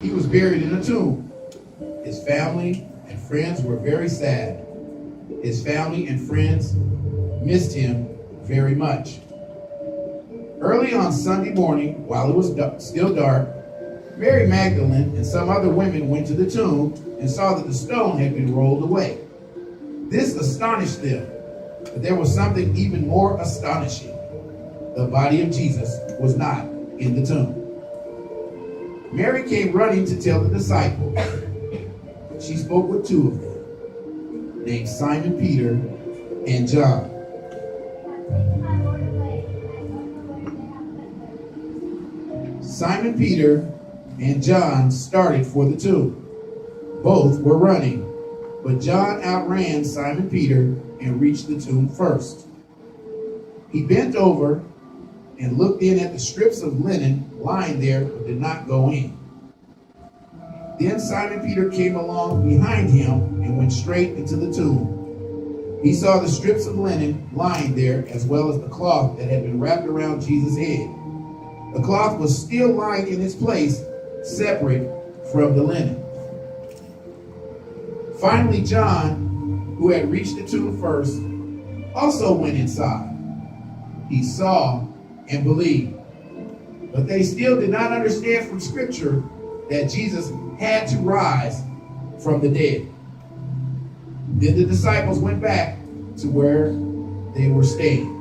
He was buried in a tomb. His family and friends were very sad. His family and friends missed him very much. Early on Sunday morning, while it was still dark, Mary Magdalene and some other women went to the tomb and saw that the stone had been rolled away. This astonished them, but there was something even more astonishing. The body of Jesus was not in the tomb. Mary came running to tell the disciples. She spoke with two of them, named Simon Peter and John. Simon Peter and John started for the tomb. Both were running, but John outran Simon Peter and reached the tomb first. He bent over and looked in at the strips of linen lying there, but did not go in. Then Simon Peter came along behind him and went straight into the tomb. He saw the strips of linen lying there, as well as the cloth that had been wrapped around Jesus' head. The cloth was still lying in its place, separate from the linen. Finally, John, who had reached the tomb first, also went inside. He saw and believed. But they still did not understand from Scripture that Jesus had to rise from the dead. Then the disciples went back to where they were staying.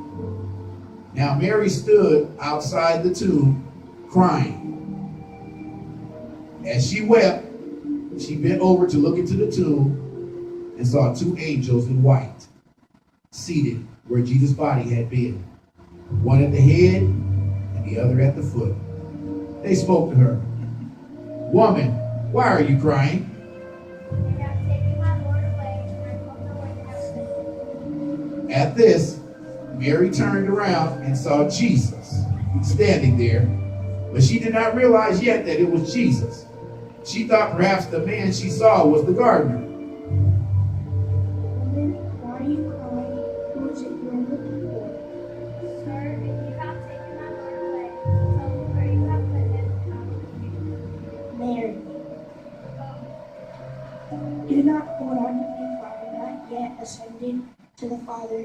Now Mary stood outside the tomb crying. As she wept, she bent over to look into the tomb and saw two angels in white seated where Jesus' body had been, one at the head and the other at the foot. They spoke to her. "Woman, why are you crying?" "They have taken my Lord away, and I don't know where they have him." At this, Mary turned around and saw Jesus standing there, but she did not realize yet that it was Jesus. She thought perhaps the man she saw was the gardener. "Woman, why are you crying? Who is it you are looking for?" "Sir, if you have taken my Lord away, tell me where you have put him, and I will give you." "Mary." "Do not hold on to me, for I am not yet ascended to the Father.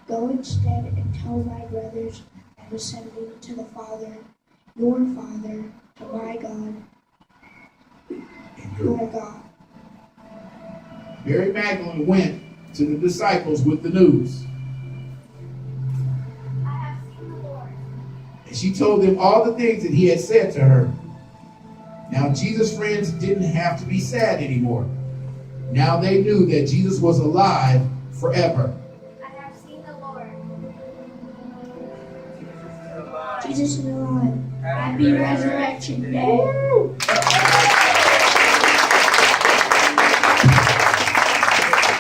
Go instead and tell my brothers I am ascending to the Father, your Father, to my God, your God." Mary Magdalene went to the disciples with the news, "I have seen the Lord." and she told them all the things that he had said to her. Now Jesus' friends didn't have to be sad anymore. Now they knew that Jesus was alive forever. "I have seen the Lord." Jesus is alive. Happy Resurrection Day.